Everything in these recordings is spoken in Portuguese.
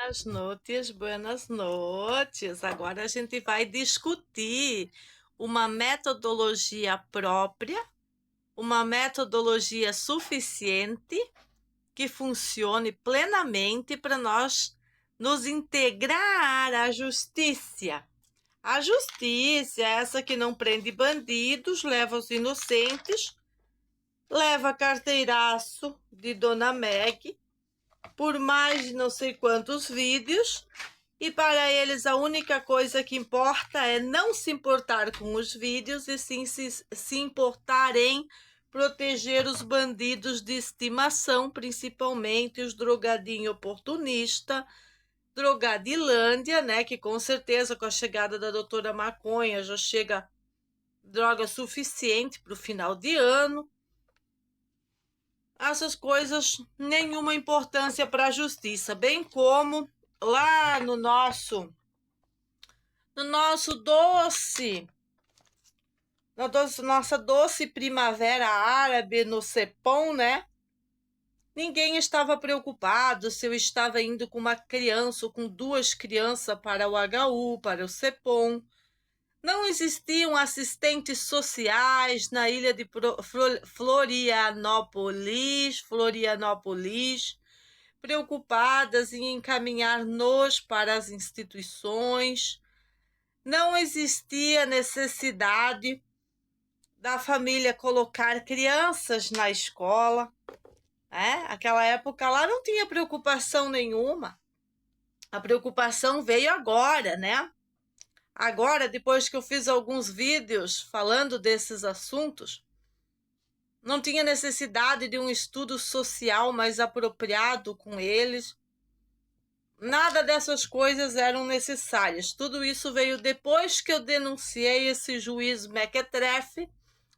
Buenas noites, buenas noites. Agora a gente vai discutir uma metodologia própria, uma metodologia suficiente que funcione plenamente para nós nos integrar à justiça. A justiça é essa que não prende bandidos, leva os inocentes, leva carteiraço de Dona Meg por mais de não sei quantos vídeos, e para eles a única coisa que importa é não se importar com os vídeos e sim se importar em proteger os bandidos de estimação, principalmente os drogadinhos oportunistas, Drogadilândia, né, que com certeza com a chegada da doutora Maconha já chega droga suficiente para o final de ano. Essas coisas nenhuma importância para a justiça, bem como lá no nosso doce, nossa doce primavera árabe no Cepom, né? Ninguém estava preocupado se eu estava indo com uma criança ou com duas crianças para o HU, para o Cepom. Não existiam assistentes sociais na ilha de Florianópolis, preocupadas em encaminhar-nos para as instituições. Não existia necessidade da família colocar crianças na escola. Aquela época lá não tinha preocupação nenhuma. A preocupação veio agora, né? Agora, depois que eu fiz alguns vídeos falando desses assuntos, não tinha necessidade de um estudo social mais apropriado com eles. Nada dessas coisas eram necessárias. Tudo isso veio depois que eu denunciei esse juiz mequetrefe,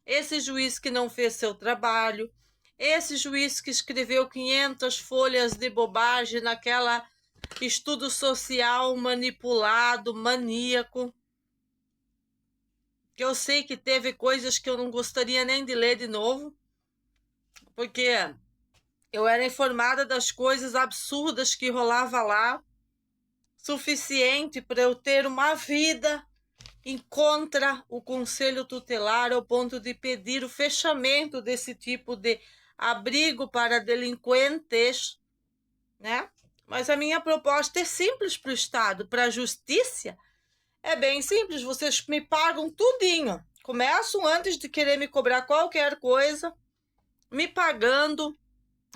esse juiz que não fez seu trabalho, esse juiz que escreveu 500 folhas de bobagem naquela estudo social manipulado, maníaco, que eu sei que teve coisas que eu não gostaria nem de ler de novo, porque eu era informada das coisas absurdas que rolava lá, suficiente para eu ter uma vida em contra o Conselho Tutelar ao ponto de pedir o fechamento desse tipo de abrigo para delinquentes, né? Mas a minha proposta é simples para o Estado, para a Justiça. É bem simples, vocês me pagam tudinho. Começam antes de querer me cobrar qualquer coisa, me pagando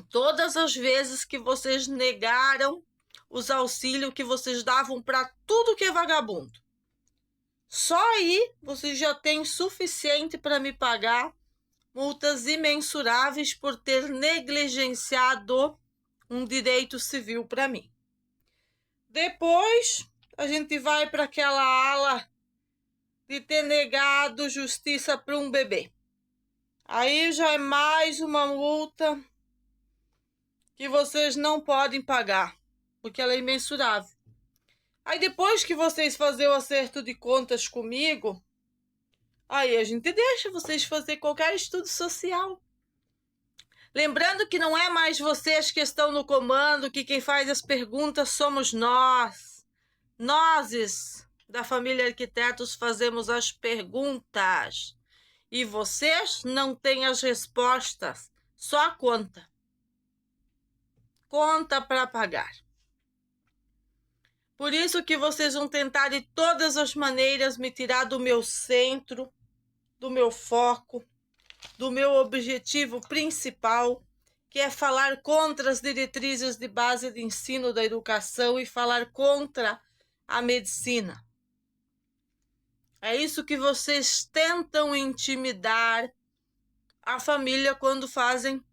todas as vezes que vocês negaram os auxílios que vocês davam para tudo que é vagabundo. Só aí vocês já têm suficiente para me pagar multas imensuráveis por ter negligenciado um direito civil para mim. Depois a gente vai para aquela ala de ter negado justiça para um bebê. Aí já é mais uma multa que vocês não podem pagar, porque ela é imensurável. Aí depois que vocês fazem o acerto de contas comigo, aí a gente deixa vocês fazer qualquer estudo social. Lembrando que não é mais vocês que estão no comando, que quem faz as perguntas somos nós. Nós, da família Arquitetos, fazemos as perguntas. E vocês não têm as respostas, só a conta. Conta para pagar. Por isso que vocês vão tentar de todas as maneiras me tirar do meu centro, do meu foco, do meu objetivo principal, que é falar contra as diretrizes de base de ensino da educação e falar contra a medicina. É isso que vocês tentam intimidar a família quando fazem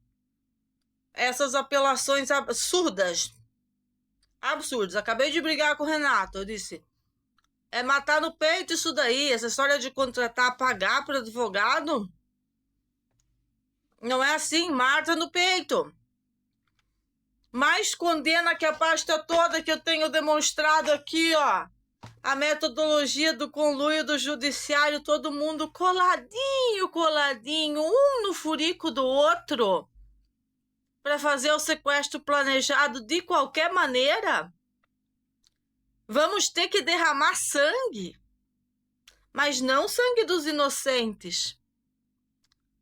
essas apelações absurdas. Absurdas. Acabei de brigar com o Renato. Eu disse, é matar no peito isso daí. Essa história de contratar, pagar para advogado. Não é assim, mata no peito. Mais condena que a pasta toda que eu tenho demonstrado aqui, ó. A metodologia do conluio do judiciário, todo mundo coladinho, um no furico do outro, para fazer o sequestro planejado de qualquer maneira. Vamos ter que derramar sangue, mas não sangue dos inocentes.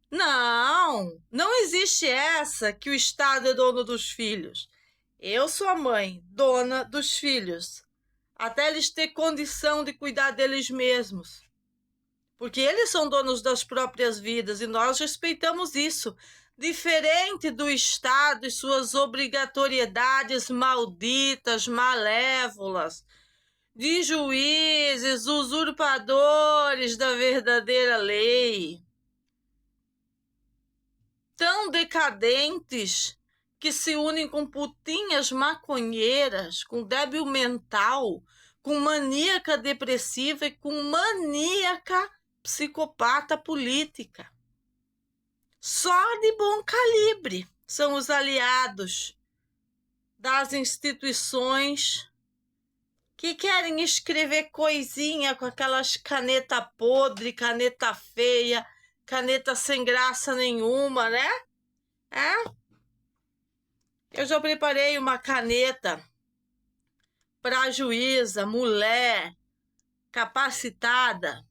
Não, não existe essa que o Estado é dono dos filhos. Eu sou a mãe, dona dos filhos, até eles ter condição de cuidar deles mesmos. Porque eles são donos das próprias vidas e nós respeitamos isso. Diferente do Estado e suas obrigatoriedades malditas, malévolas, de juízes, usurpadores da verdadeira lei, tão decadentes que se unem com putinhas maconheiras, com débil mental, com maníaca depressiva e com maníaca psicopata política. Só de bom calibre são os aliados das instituições que querem escrever coisinha com aquelas caneta podre, caneta feia, caneta sem graça nenhuma, né? Eu já preparei uma caneta para juíza, mulher, capacitada,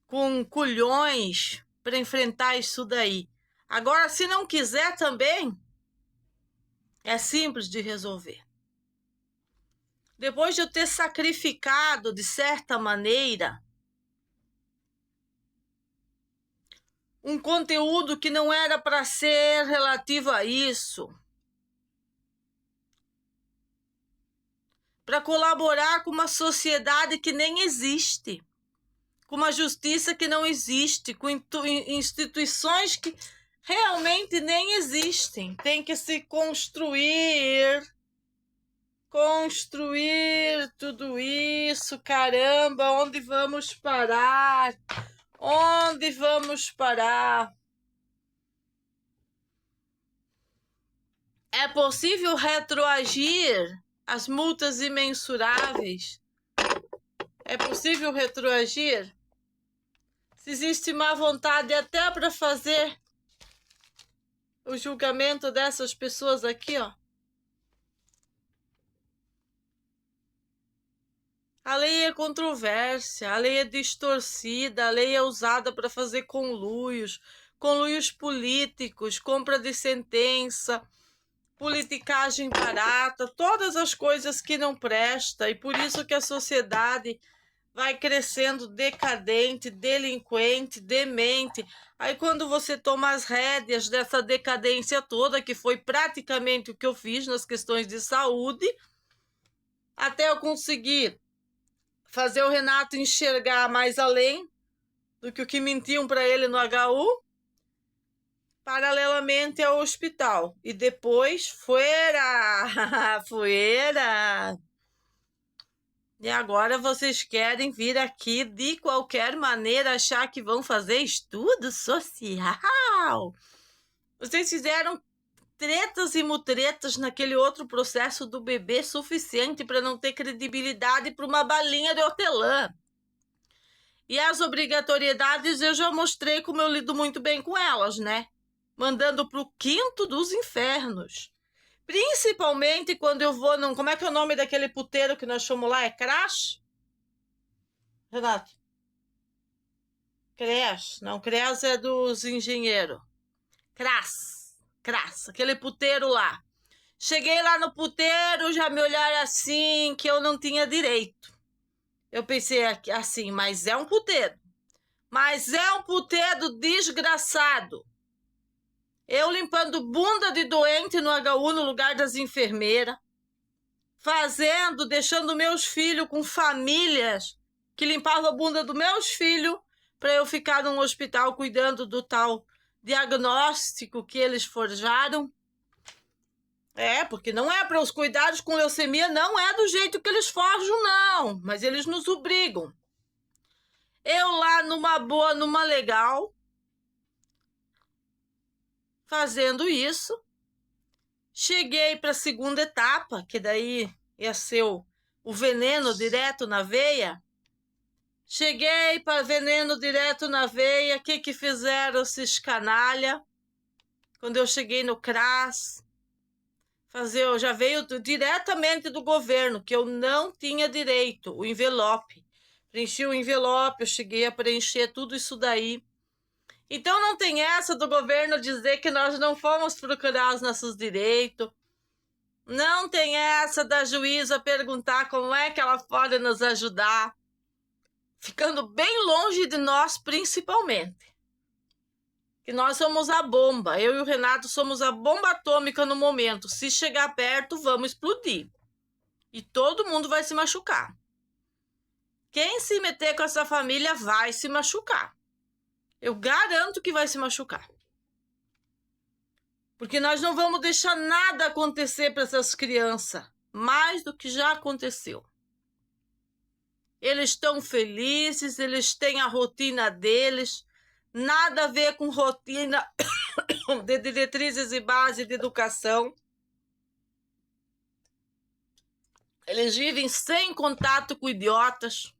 com culhões para enfrentar isso daí. Agora, se não quiser também, é simples de resolver. Depois de eu ter sacrificado, de certa maneira, um conteúdo que não era para ser relativo a isso, para colaborar com uma sociedade que nem existe, com uma justiça que não existe, com instituições que realmente nem existem. Tem que se construir tudo isso, caramba, onde vamos parar? Onde vamos parar? É possível retroagir as multas imensuráveis? É possível retroagir? Se existe má vontade até para fazer o julgamento dessas pessoas aqui, ó. A lei é controvérsia, a lei é distorcida, a lei é usada para fazer conluios políticos, compra de sentença, politicagem barata, todas as coisas que não prestam, e por isso que a sociedade vai crescendo decadente, delinquente, demente. Aí quando você toma as rédeas dessa decadência toda, que foi praticamente o que eu fiz nas questões de saúde, até eu conseguir fazer o Renato enxergar mais além do que o que mentiam para ele no HU, paralelamente ao hospital. E depois, fuera! Fuera! E agora vocês querem vir aqui de qualquer maneira achar que vão fazer estudo social. Vocês fizeram tretas e mutretas naquele outro processo do bebê suficiente para não ter credibilidade para uma balinha de hortelã. E as obrigatoriedades eu já mostrei como eu lido muito bem com elas, né? Mandando pro quinto dos infernos. Principalmente quando eu vou num... Como é que é o nome daquele puteiro que nós fomos lá? É Crash? Renato? Crash. Não, Crash é dos engenheiros. Crass. Aquele puteiro lá. Cheguei lá no puteiro, já me olharam assim, que eu não tinha direito. Eu pensei assim, mas é um puteiro. Mas é um puteiro desgraçado. Eu limpando bunda de doente no HU no lugar das enfermeiras. Deixando meus filhos com famílias que limpavam a bunda dos meus filhos para eu ficar num hospital cuidando do tal diagnóstico que eles forjaram. Porque não é para os cuidados com leucemia, não é do jeito que eles forjam, não. Mas eles nos obrigam. Eu lá numa boa, numa legal, fazendo isso. Cheguei para a segunda etapa, que daí ia ser o veneno direto na veia. Cheguei para veneno direto na veia. O que fizeram esses canalha? Quando eu cheguei no CRAS, já veio diretamente do governo, que eu não tinha direito, o envelope. Preenchi o envelope, eu cheguei a preencher tudo isso daí. Então não tem essa do governo dizer que nós não fomos procurar os nossos direitos. Não tem essa da juíza perguntar como é que ela pode nos ajudar, ficando bem longe de nós principalmente. Que nós somos a bomba, eu e o Renato somos a bomba atômica no momento. Se chegar perto, vamos explodir. E todo mundo vai se machucar. Quem se meter com essa família vai se machucar. Eu garanto que vai se machucar. Porque nós não vamos deixar nada acontecer para essas crianças, mais do que já aconteceu. Eles estão felizes, eles têm a rotina deles, nada a ver com rotina de diretrizes e base de educação. Eles vivem sem contato com idiotas.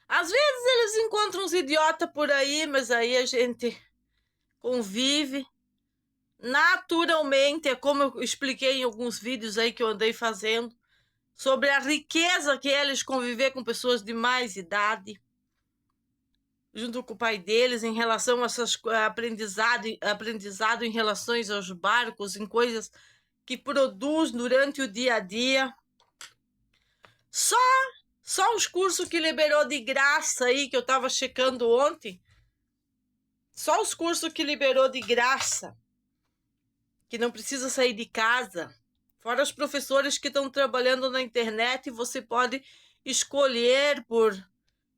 Às vezes eles encontram uns idiotas por aí, mas aí a gente convive. Naturalmente, é como eu expliquei em alguns vídeos aí que eu andei fazendo, sobre a riqueza que é eles conviver com pessoas de mais idade, junto com o pai deles, em relação a essas aprendizado em relação aos barcos, em coisas que produz durante o dia a dia. Só os cursos que liberou de graça aí, que eu estava checando ontem, só os cursos que liberou de graça, que não precisa sair de casa, fora os professores que estão trabalhando na internet, você pode escolher por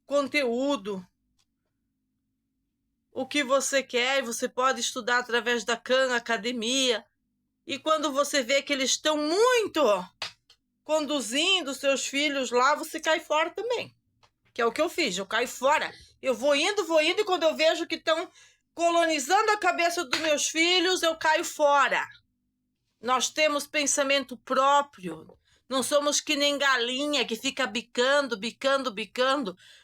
conteúdo o que você quer, você pode estudar através da Khan Academia, e quando você vê que eles estão muito conduzindo seus filhos lá, você cai fora também, que é o que eu fiz, eu caio fora, eu vou indo, e quando eu vejo que estão colonizando a cabeça dos meus filhos, eu caio fora. Nós temos pensamento próprio, não somos que nem galinha que fica bicando,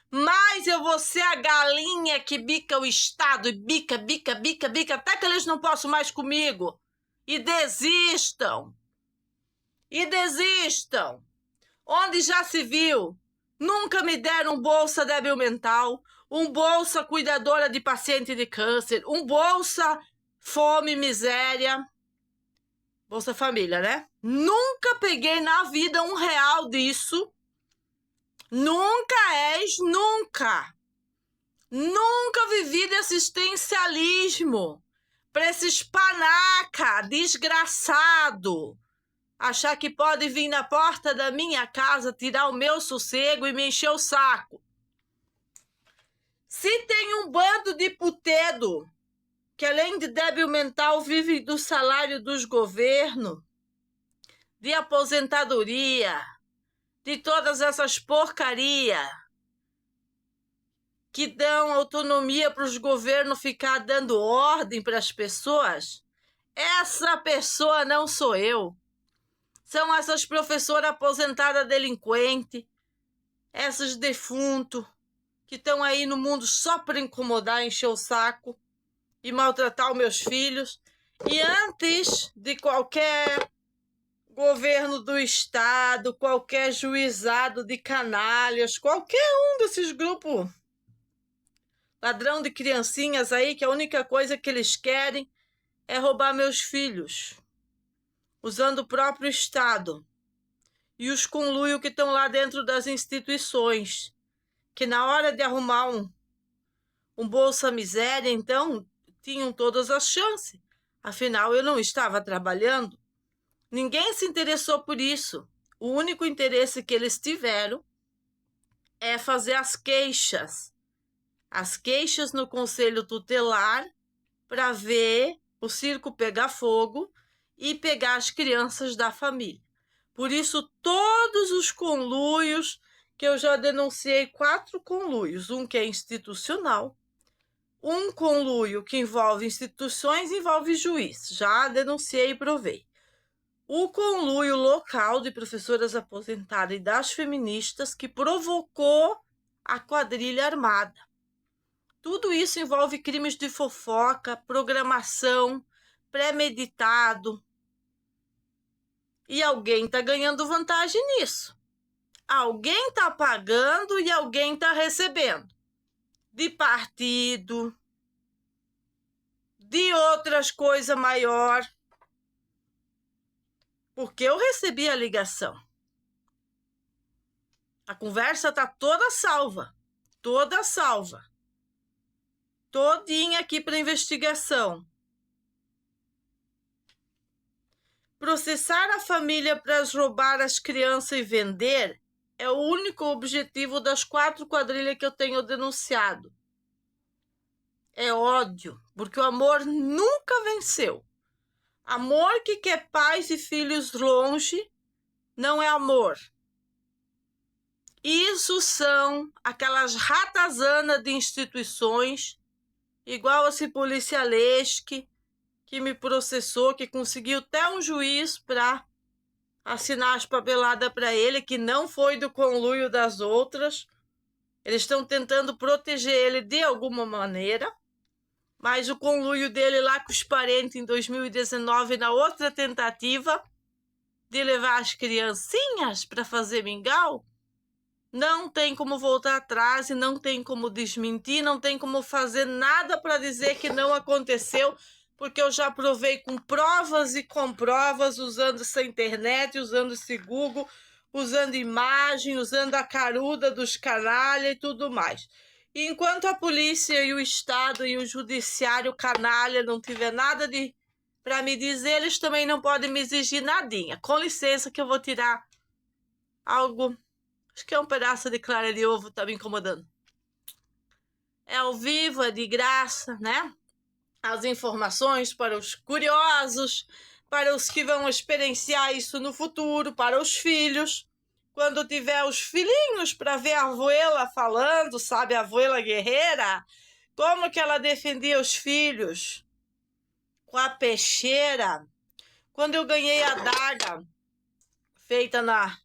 mas eu vou ser a galinha que bica o Estado, e bica, até que eles não possam mais comigo, e desistam. Onde já se viu? Nunca me deram um bolsa débil mental, um bolsa cuidadora de paciente de câncer, um bolsa fome, miséria, Bolsa Família, né? Nunca peguei na vida R$1 disso. Nunca vivi de assistencialismo para esses panaca desgraçado achar que pode vir na porta da minha casa, tirar o meu sossego e me encher o saco. Se tem um bando de putedo que, além de débil mental, vive do salário dos governos, de aposentadoria, de todas essas porcarias que dão autonomia para os governos ficar dando ordem para as pessoas, essa pessoa não sou eu. São essas professoras aposentadas delinquentes, esses defuntos que estão aí no mundo só para incomodar, encher o saco e maltratar os meus filhos. E antes de qualquer governo do estado, qualquer juizado de canalhas, qualquer um desses grupos ladrão de criancinhas aí, que a única coisa que eles querem é roubar meus filhos, usando o próprio Estado, e os conluios que estão lá dentro das instituições, que na hora de arrumar um Bolsa Miséria, então, tinham todas as chances. Afinal, eu não estava trabalhando. Ninguém se interessou por isso. O único interesse que eles tiveram é fazer as queixas no Conselho Tutelar, para ver o circo pegar fogo e pegar as crianças da família. Por isso, todos os conluios, que eu já denunciei 4 conluios, um que é institucional, um conluio que envolve instituições, envolve juiz, já denunciei e provei. O conluio local de professoras aposentadas e das feministas que provocou a quadrilha armada. Tudo isso envolve crimes de fofoca, programação, premeditado. E alguém está ganhando vantagem nisso. Alguém está pagando e alguém está recebendo. De partido, de outras coisas maior. Porque eu recebi a ligação. A conversa está toda salva. Toda salva. Todinha aqui para investigação. Processar a família para roubar as crianças e vender é o único objetivo das 4 quadrilhas que eu tenho denunciado. É ódio, porque o amor nunca venceu. Amor que quer pais e filhos longe não é amor. Isso são aquelas ratazanas de instituições, igual esse polícia Leschke, que me processou, que conseguiu até um juiz para assinar as papeladas para ele, que não foi do conluio das outras. Eles estão tentando proteger ele de alguma maneira, mas o conluio dele lá com os parentes em 2019, na outra tentativa de levar as criancinhas para fazer mingau, não tem como voltar atrás e não tem como desmentir, não tem como fazer nada para dizer que não aconteceu, porque eu já provei com provas e comprovas, usando essa internet, usando esse Google, usando imagem, usando a caruda dos canalha e tudo mais. E enquanto a polícia e o Estado e o judiciário canalha não tiver nada para me dizer, eles também não podem me exigir nadinha. Com licença que eu vou tirar algo, acho que é um pedaço de clara de ovo, tá me incomodando. É ao vivo, é de graça, né? As informações para os curiosos, para os que vão experienciar isso no futuro, para os filhos. Quando tiver os filhinhos para ver a abuela falando, sabe, a abuela guerreira, como que ela defendia os filhos com a peixeira. Quando eu ganhei a adaga feita na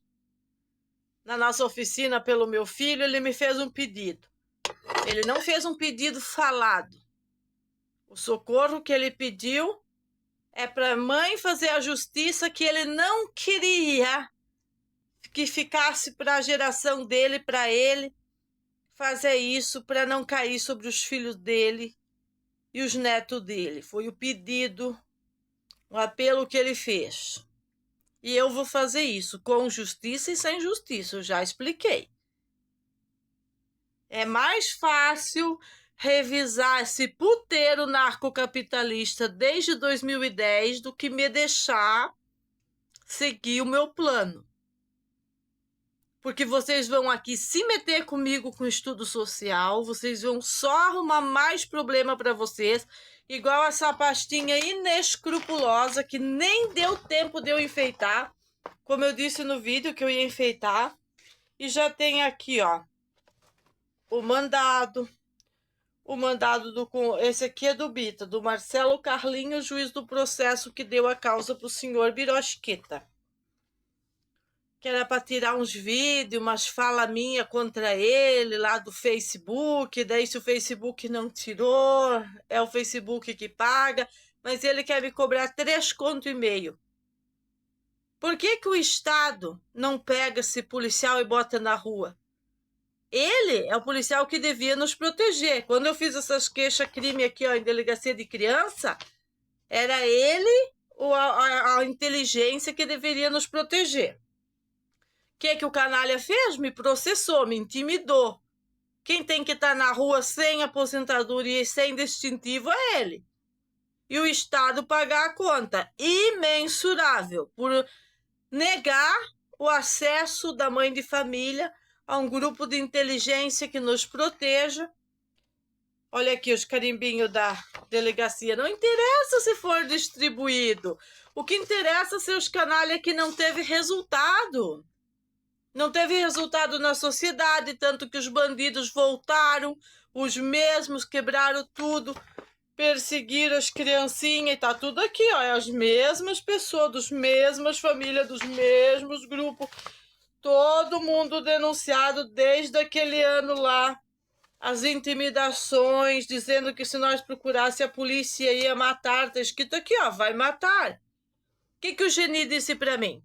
nossa oficina pelo meu filho, ele me fez um pedido. Ele não fez um pedido falado. O socorro que ele pediu é para a mãe fazer a justiça que ele não queria que ficasse para a geração dele, para ele fazer isso, para não cair sobre os filhos dele e os netos dele. Foi o pedido, o apelo que ele fez. E eu vou fazer isso com justiça e sem justiça, eu já expliquei. É mais fácil revisar esse puteiro narcocapitalista desde 2010 do que me deixar seguir o meu plano. Porque vocês vão aqui se meter comigo com estudo social, vocês vão só arrumar mais problema para vocês, igual essa pastinha inescrupulosa que nem deu tempo de eu enfeitar, como eu disse no vídeo que eu ia enfeitar. E já tem aqui, ó, o mandado esse aqui é do Bita, do Marcelo Carlinho, juiz do processo que deu a causa para o senhor Birosqueta. Que era para tirar uns vídeos, umas falas minhas contra ele lá do Facebook. Daí, se o Facebook não tirou, é o Facebook que paga. Mas ele quer me cobrar 3,5 conto. Por que o Estado não pega esse policial e bota na rua? Ele é o policial que devia nos proteger. Quando eu fiz essas queixas-crime aqui, ó, em delegacia de criança, era ele ou a inteligência que deveria nos proteger. O que o canalha fez? Me processou, me intimidou. Quem tem que estar na rua sem aposentadoria e sem distintivo é ele. E o Estado pagar a conta imensurável por negar o acesso da mãe de família a um grupo de inteligência que nos proteja. Olha aqui os carimbinhos da delegacia. Não interessa se for distribuído. O que interessa é ser os canalha que não teve resultado. Não teve resultado na sociedade, tanto que os bandidos voltaram, os mesmos quebraram tudo, perseguiram as criancinhas e tá tudo aqui, ó. É as mesmas pessoas, das mesmas famílias, dos mesmos grupos. Todo mundo denunciado desde aquele ano lá. As intimidações, dizendo que se nós procurássemos a polícia ia matar. Tá escrito aqui, ó, vai matar. O que o Geni disse pra mim?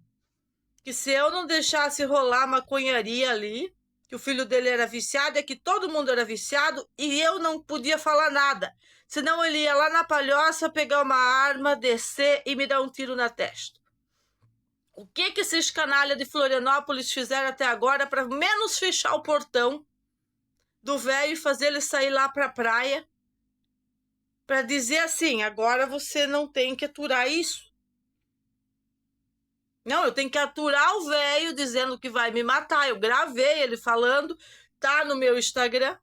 que se eu não deixasse rolar maconharia ali, que o filho dele era viciado, é que todo mundo era viciado e eu não podia falar nada. Senão ele ia lá na Palhoça, pegar uma arma, descer e me dar um tiro na testa. O que esses canalha de Florianópolis fizeram até agora para menos fechar o portão do velho e fazer ele sair lá para a praia para dizer assim, agora você não tem que aturar isso. Não, eu tenho que aturar o velho dizendo que vai me matar. Eu gravei ele falando, tá no meu Instagram,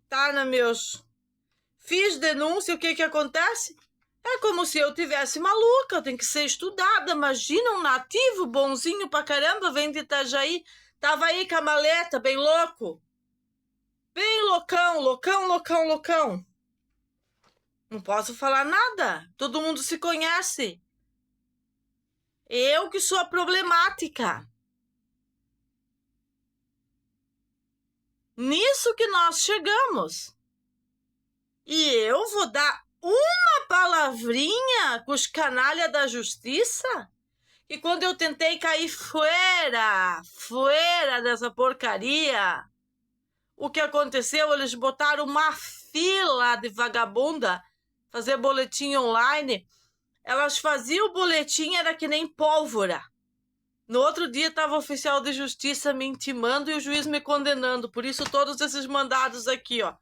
tá nos meus... Fiz denúncia, o que acontece? É como se eu tivesse maluca, eu tenho que ser estudada. Imagina um nativo bonzinho pra caramba, vem de Itajaí, tava aí com a maleta, bem louco. Bem loucão, loucão, loucão, loucão. Não posso falar nada, todo mundo se conhece. Eu que sou a problemática. Nisso que nós chegamos. E eu vou dar uma palavrinha com os canalha da justiça? E quando eu tentei cair fora dessa porcaria, o que aconteceu? Eles botaram uma fila de vagabunda fazer boletim online. Elas faziam o boletim, era que nem pólvora. No outro dia estava o oficial de justiça me intimando e o juiz me condenando. Por isso todos esses mandados aqui, ó.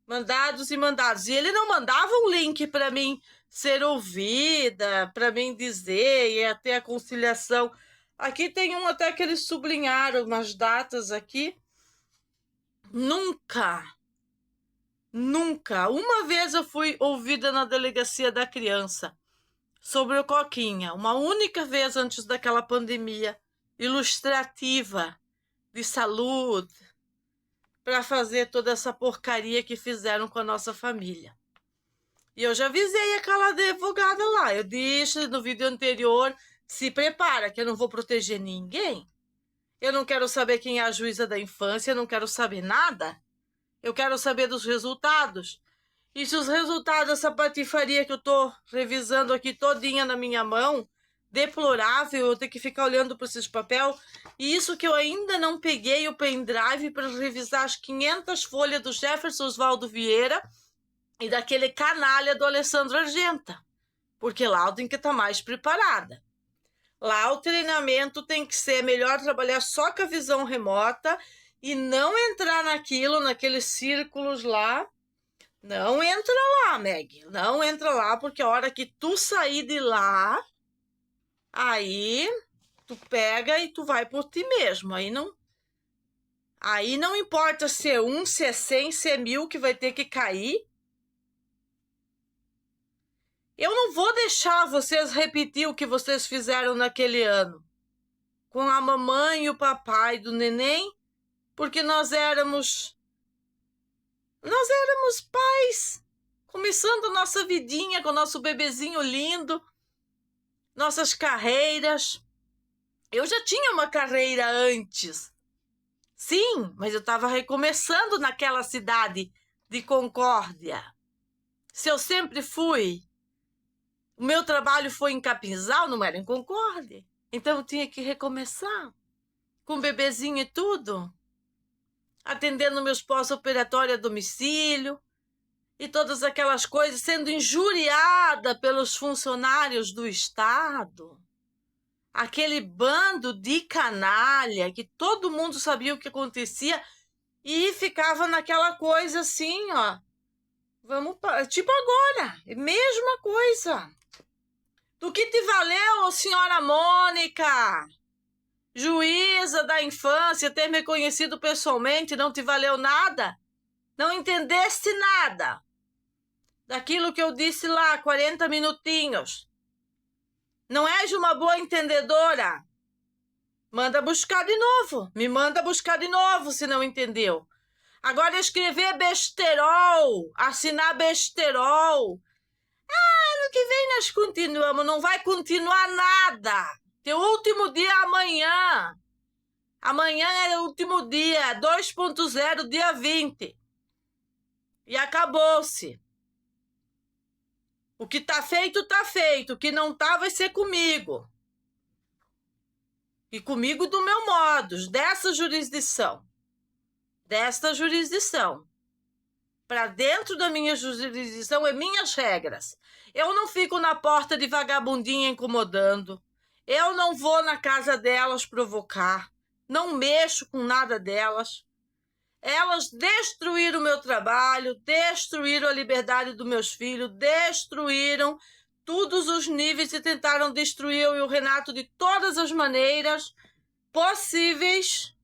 Mandados e mandados. E ele não mandava um link para mim ser ouvida, para mim dizer e até a conciliação. Aqui tem um até que eles sublinharam umas datas aqui. Nunca, uma vez eu fui ouvida na delegacia da criança sobre o Coquinha. Uma única vez antes daquela pandemia ilustrativa de saúde, para fazer toda essa porcaria que fizeram com a nossa família. E eu já avisei aquela advogada lá. Eu disse no vídeo anterior, se prepara, que eu não vou proteger ninguém. Eu não quero saber quem é a juíza da infância, eu não quero saber nada. Eu quero saber dos resultados. E se os resultados dessa patifaria que eu tô revisando aqui todinha na minha mão, deplorável, eu tenho que ficar olhando para esses papel. E isso que eu ainda não peguei o pendrive para revisar as 500 folhas do Jefferson Oswaldo Vieira e daquele canalha do Alessandro Argenta. Porque lá eu tenho que estar mais preparada. Lá o treinamento tem que ser melhor trabalhar só com a visão remota e não entrar naqueles círculos lá. Não entra lá, Meg. Não entra lá, porque a hora que tu sair de lá, aí tu pega e tu vai por ti mesmo. Aí não importa se é 1, se é 100, se é 1000 que vai ter que cair. Eu não vou deixar vocês repetir o que vocês fizeram naquele ano com a mamãe e o papai do neném, porque nós éramos pais, começando a nossa vidinha com o nosso bebezinho lindo, nossas carreiras. Eu já tinha uma carreira antes, sim, mas eu estava recomeçando naquela cidade de Concórdia. Se eu sempre fui, o meu trabalho foi em Capinzal, não era em Concórdia. Então eu tinha que recomeçar, com bebezinho e tudo, atendendo meus pós-operatórios a domicílio e todas aquelas coisas, sendo injuriada pelos funcionários do Estado. Aquele bando de canalha que todo mundo sabia o que acontecia e ficava naquela coisa assim, ó. Tipo agora, mesma coisa. Do que te valeu, senhora Mônica, juíza da infância, ter me conhecido pessoalmente, não te valeu nada? Não entendeste nada daquilo que eu disse lá, 40 minutinhos. Não és uma boa entendedora? Manda buscar de novo. Me manda buscar de novo, se não entendeu. Agora escrever besterol, assinar besterol. Ano que vem nós continuamos, não vai continuar nada. Teu último dia é amanhã. Amanhã é o último dia, 2.0, dia 20. E acabou-se. O que tá feito, tá feito. O que não tá, vai ser comigo. E comigo do meu modo, desta jurisdição. Para dentro da minha jurisdição é minhas regras. Eu não fico na porta de vagabundinha incomodando. Eu não vou na casa delas provocar. Não mexo com nada delas. Elas destruíram o meu trabalho, destruíram a liberdade dos meus filhos, destruíram todos os níveis e tentaram destruir eu e o Renato de todas as maneiras possíveis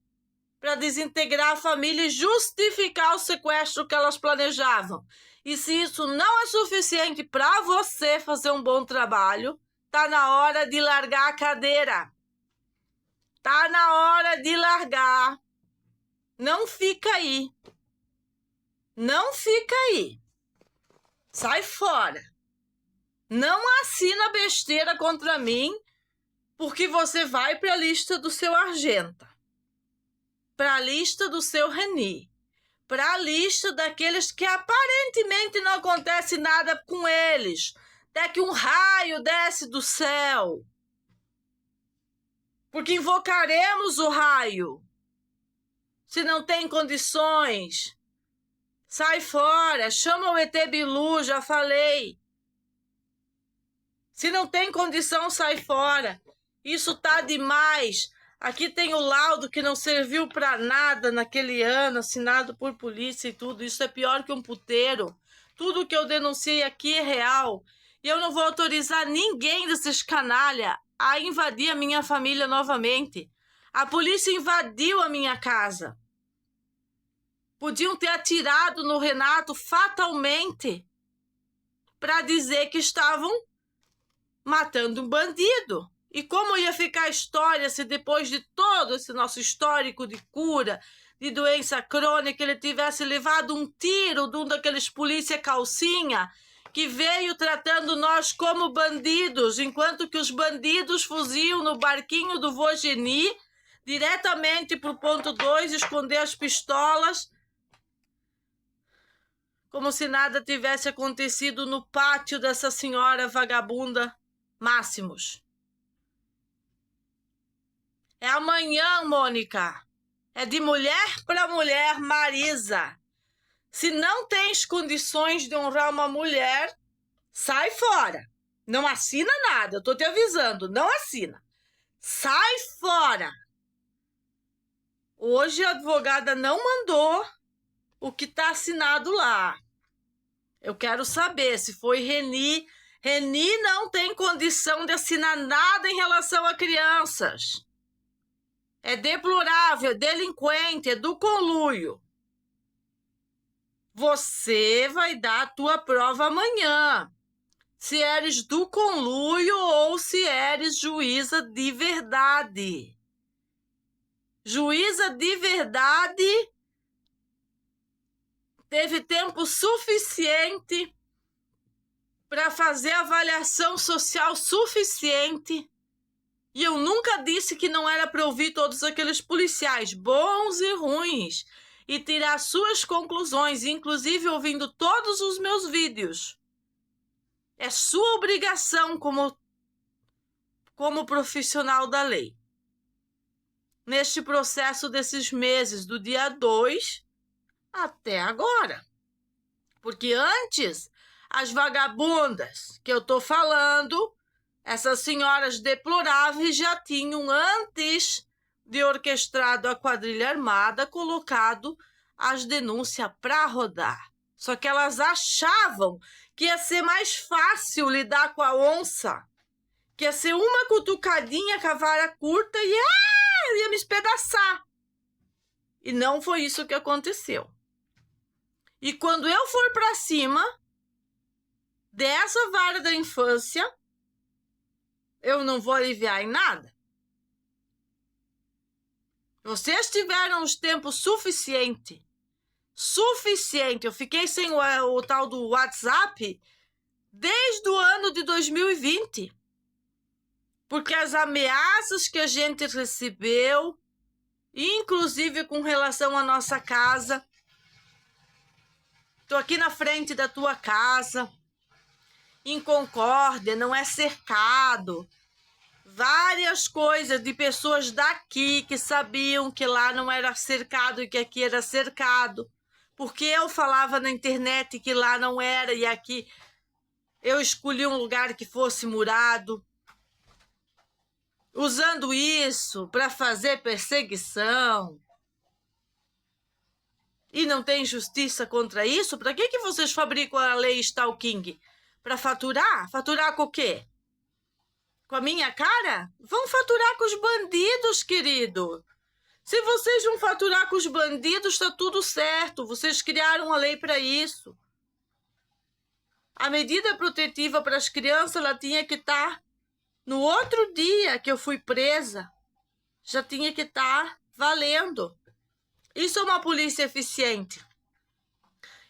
para desintegrar a família e justificar o sequestro que elas planejavam. E se isso não é suficiente para você fazer um bom trabalho, tá na hora de largar a cadeira. Tá na hora de largar. Não fica aí. Não fica aí. Sai fora. Não assina besteira contra mim, porque você vai para a lista do seu Argenta, para a lista do seu Reni, para a lista daqueles que aparentemente não acontece nada com eles, até que um raio desce do céu, porque invocaremos o raio. Se não tem condições, sai fora, chama o ET Bilu, já falei. Se não tem condição, sai fora. Isso tá demais. Aqui tem o laudo que não serviu para nada naquele ano, assinado por polícia e tudo. Isso é pior que um puteiro. Tudo que eu denunciei aqui é real. E eu não vou autorizar ninguém desses canalha a invadir a minha família novamente. A polícia invadiu a minha casa. Podiam ter atirado no Renato fatalmente para dizer que estavam matando um bandido. E como ia ficar a história se depois de todo esse nosso histórico de cura, de doença crônica, ele tivesse levado um tiro de um daqueles polícia calcinha que veio tratando nós como bandidos, enquanto que os bandidos fuziam no barquinho do Vogeni diretamente para o ponto 2, esconder as pistolas, como se nada tivesse acontecido no pátio dessa senhora vagabunda Máximos. É amanhã, Mônica. É de mulher para mulher, Marisa. Se não tens condições de honrar uma mulher, sai fora. Não assina nada, eu tô te avisando, não assina. Sai fora. Hoje a advogada não mandou o que tá assinado lá. Eu quero saber se foi Reni. Reni não tem condição de assinar nada em relação a crianças. É deplorável, é delinquente, é do conluio. Você vai dar a tua prova amanhã. Se eres do conluio ou se eres juíza de verdade. Juíza de verdade teve tempo suficiente para fazer avaliação social suficiente. E eu nunca disse que não era para ouvir todos aqueles policiais, bons e ruins, e tirar suas conclusões, inclusive ouvindo todos os meus vídeos. É sua obrigação como profissional da lei. Neste processo desses meses, do dia 2 até agora. Porque antes, as vagabundas que eu tô falando, essas senhoras deploráveis já tinham, antes de orquestrado a quadrilha armada, colocado as denúncias para rodar. Só que elas achavam que ia ser mais fácil lidar com a onça, que ia ser uma cutucadinha com a vara curta e ia me espedaçar. E não foi isso que aconteceu. E quando eu for para cima dessa vara da infância, eu não vou aliviar em nada. Vocês tiveram os tempos suficiente. Eu fiquei sem o tal do WhatsApp desde o ano de 2020. Porque as ameaças que a gente recebeu, inclusive com relação à nossa casa, tô aqui na frente da tua casa, em Concórdia, não é cercado. várias coisas de pessoas daqui que sabiam que lá não era cercado e que aqui era cercado. Porque eu falava na internet que lá não era e aqui eu escolhi um lugar que fosse murado. Usando isso para fazer perseguição. E não tem justiça contra isso? Para que vocês fabricam a lei Stalking? Para faturar? Faturar com o quê? Com a minha cara? Vão faturar com os bandidos, querido. Se vocês vão faturar com os bandidos, está tudo certo. Vocês criaram a lei para isso. A medida protetiva para as crianças, ela tinha que estar no outro dia que eu fui presa. Já tinha que estar valendo. Isso é uma polícia eficiente.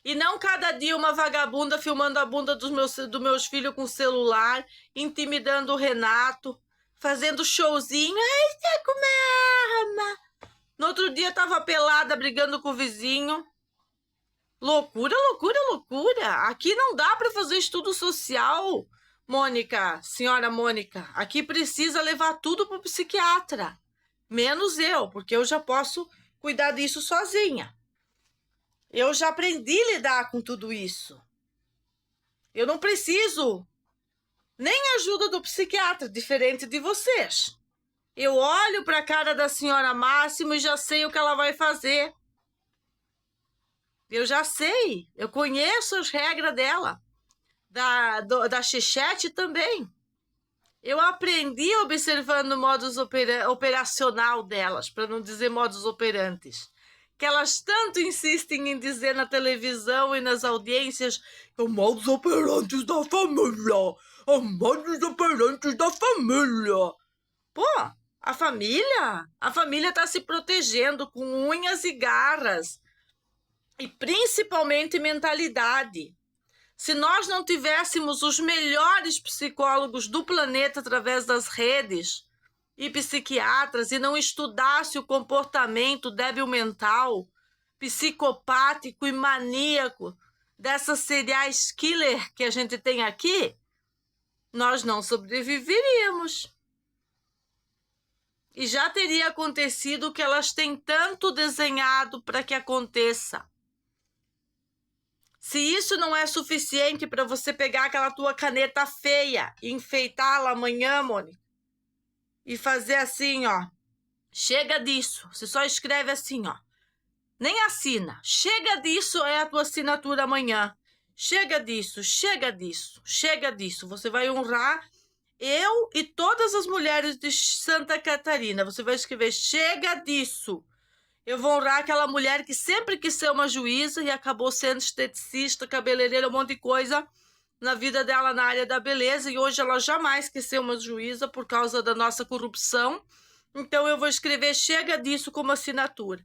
E não cada dia uma vagabunda filmando a bunda dos meus filhos com celular, intimidando o Renato, fazendo showzinho. Ai, você come. No outro dia tava pelada, brigando com o vizinho. Loucura, loucura, loucura. Aqui não dá para fazer estudo social, Mônica, senhora Mônica. Aqui precisa levar tudo pro psiquiatra. Menos eu, porque eu já posso cuidar disso sozinha. Eu já aprendi a lidar com tudo isso. Eu não preciso nem ajuda do psiquiatra, diferente de vocês. Eu olho para a cara da senhora Máximo e já sei o que ela vai fazer. Eu já sei, eu conheço as regras dela. Da Chechete também. Eu aprendi observando o modus operacional delas, para não dizer modus operantes, que elas tanto insistem em dizer na televisão e nas audiências que o modus operantes da família, o modus operantes da família. Pô, a família está se protegendo com unhas e garras, e principalmente mentalidade. Se nós não tivéssemos os melhores psicólogos do planeta através das redes e psiquiatras e não estudasse o comportamento débil mental, psicopático e maníaco dessas serial killer que a gente tem aqui, nós não sobreviveríamos. E já teria acontecido o que elas têm tanto desenhado para que aconteça. Se isso não é suficiente para você pegar aquela tua caneta feia e enfeitá-la amanhã, Mônica, e fazer assim, ó, chega disso. Você só escreve assim, ó, nem assina. Chega disso é a tua assinatura amanhã. Chega disso, chega disso, chega disso. Você vai honrar eu e todas as mulheres de Santa Catarina. Você vai escrever, chega disso. Eu vou honrar aquela mulher que sempre quis ser uma juíza e acabou sendo esteticista, cabeleireira, um monte de coisa na vida dela na área da beleza. E hoje ela jamais quis ser uma juíza por causa da nossa corrupção. Então eu vou escrever chega disso como assinatura.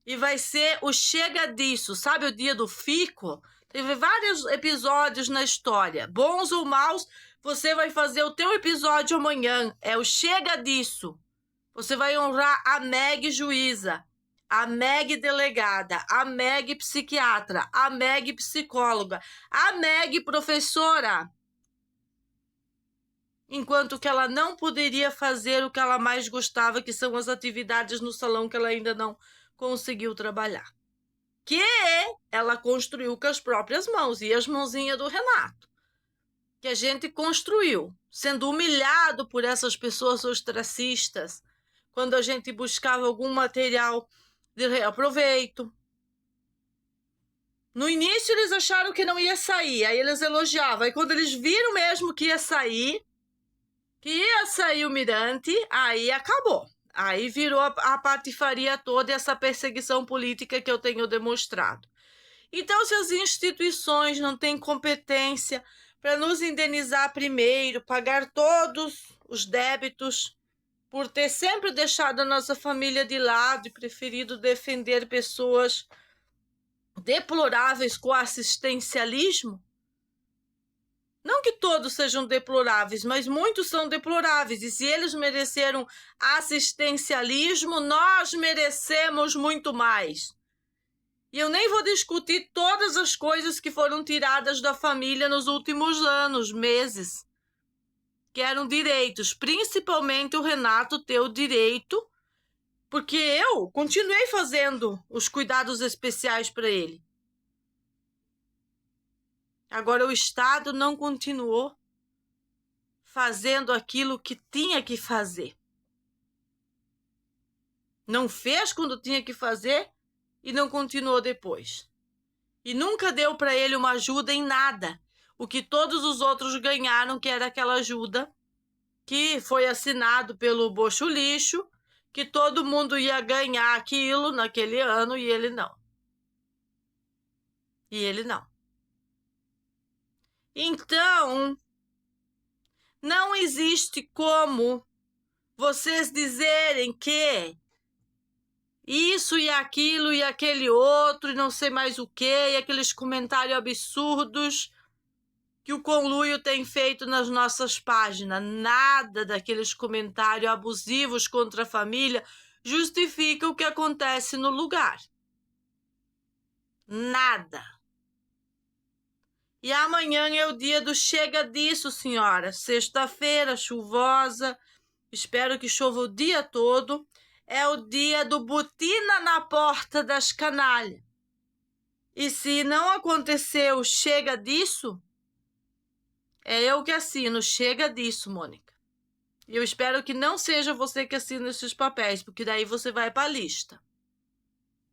E vai ser o chega disso. Sabe o dia do fico? Teve vários episódios na história. Bons ou maus, você vai fazer o teu episódio amanhã. É o chega disso. Você vai honrar a Meg juíza, a Meg delegada, a Meg psiquiatra, a Meg psicóloga, a Meg professora. Enquanto que ela não poderia fazer o que ela mais gostava, que são as atividades no salão que ela ainda não conseguiu trabalhar. Que ela construiu com as próprias mãos, e as mãozinhas do Renato. Que a gente construiu, sendo humilhado por essas pessoas ostracistas, quando a gente buscava algum material de real proveito. No início eles acharam que não ia sair, aí eles elogiavam. Aí quando eles viram mesmo que ia sair o Mirante, aí acabou. Aí virou a patifaria toda e essa perseguição política que eu tenho demonstrado. Então, se as instituições não têm competência para nos indenizar primeiro, pagar todos os débitos, por ter sempre deixado a nossa família de lado e preferido defender pessoas deploráveis com assistencialismo. Não que todos sejam deploráveis, mas muitos são deploráveis. E se eles mereceram assistencialismo, nós merecemos muito mais. E eu nem vou discutir todas as coisas que foram tiradas da família nos últimos anos, meses. que eram direitos, principalmente o Renato ter o direito, porque eu continuei fazendo os cuidados especiais para ele. Agora o Estado não continuou fazendo aquilo que tinha que fazer. Não fez quando tinha que fazer e não continuou depois. E nunca deu para ele uma ajuda em nada. O que todos os outros ganharam, que era aquela ajuda que foi assinado pelo Bocho Lixo, que todo mundo ia ganhar aquilo naquele ano e ele não. E ele não. Então, não existe como vocês dizerem que isso e aquilo e aquele outro e não sei mais o que, e aqueles comentários absurdos que o conluio tem feito nas nossas páginas. Nada daqueles comentários abusivos contra a família justifica o que acontece no lugar. Nada. E amanhã é o dia do chega disso, senhora. Sexta-feira, chuvosa. Espero que chova o dia todo. É o dia do botina na porta das canalhas. E se não aconteceu chega disso, é eu que assino. Chega disso, Mônica. E eu espero que não seja você que assina esses papéis, porque daí você vai para a lista.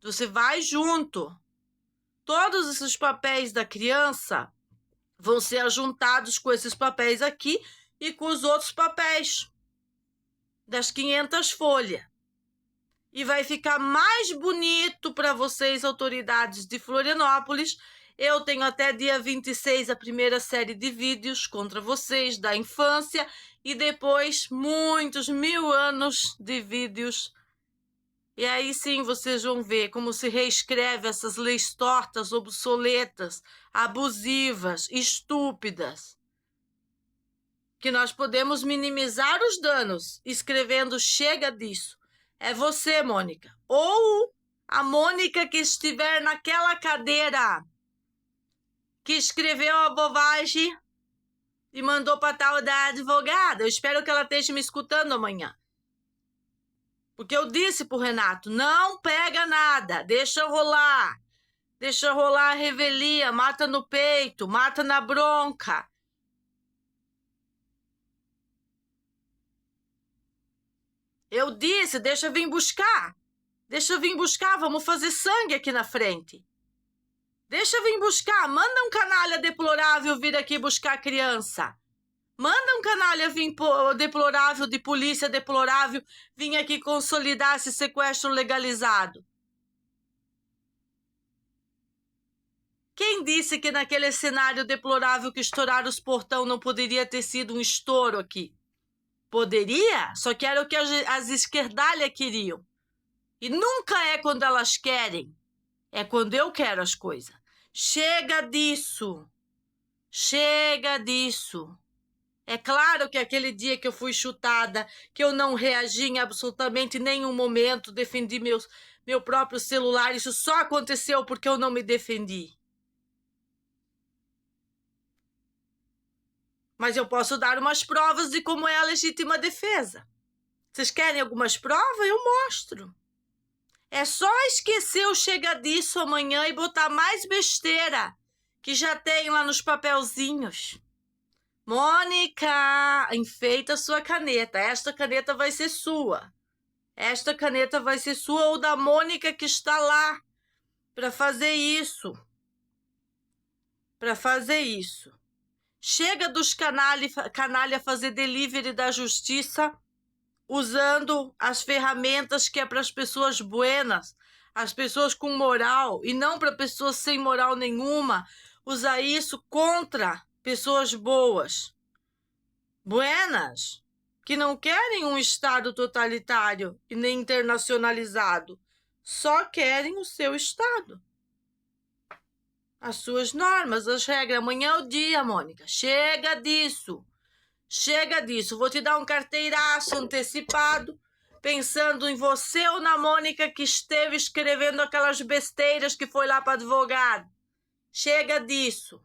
Você vai junto. Todos esses papéis da criança vão ser ajuntados com esses papéis aqui e com os outros papéis das 500 folhas. E vai ficar mais bonito para vocês, autoridades de Florianópolis. Eu tenho até dia 26 a primeira série de vídeos contra vocês da infância e depois muitos 1000 anos de vídeos. E aí sim vocês vão ver como se reescreve essas leis tortas, obsoletas, abusivas, estúpidas. Que nós podemos minimizar os danos escrevendo chega disso. É você, Mônica. Ou a Mônica que estiver naquela cadeira que escreveu a bobagem e mandou para tal da advogada. Eu espero que ela esteja me escutando amanhã. Porque eu disse pro Renato, não pega nada, deixa rolar. Deixa rolar a revelia, mata no peito, mata na bronca. Eu disse, deixa vir buscar. Deixa vir buscar, vamos fazer sangue aqui na frente. Deixa vir buscar, manda um canalha deplorável vir aqui buscar a criança. Manda um canalha deplorável, de polícia deplorável, vir aqui consolidar esse sequestro legalizado. Quem disse que naquele cenário deplorável que estouraram os portão não poderia ter sido um estouro aqui? Poderia, só que era o que as esquerdalhas queriam. E nunca é quando elas querem, é quando eu quero as coisas. Chega disso. Chega disso. É claro que aquele dia que eu fui chutada, que eu não reagi em absolutamente nenhum momento, defendi meu próprio celular, isso só aconteceu porque eu não me defendi. Mas eu posso dar umas provas de como é a legítima defesa. Vocês querem algumas provas? Eu mostro. É só esquecer o chega disso amanhã e botar mais besteira que já tem lá nos papelzinhos. Mônica, enfeita a sua caneta. Esta caneta vai ser sua. Esta caneta vai ser sua ou da Mônica que está lá para fazer isso. Para fazer isso. Chega dos canalha fazer delivery da justiça usando as ferramentas que é para as pessoas buenas, as pessoas com moral, e não para pessoas sem moral nenhuma. Usar isso contra pessoas boas, buenas, que não querem um Estado totalitário e nem internacionalizado, só querem o seu Estado. As suas normas, as regras. Amanhã é o dia, Mônica. Chega disso. Chega disso. Vou te dar um carteiraço antecipado, pensando em você ou na Mônica que esteve escrevendo aquelas besteiras que foi lá para advogado. Chega disso.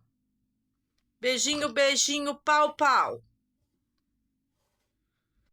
Beijinho, beijinho, pau, pau.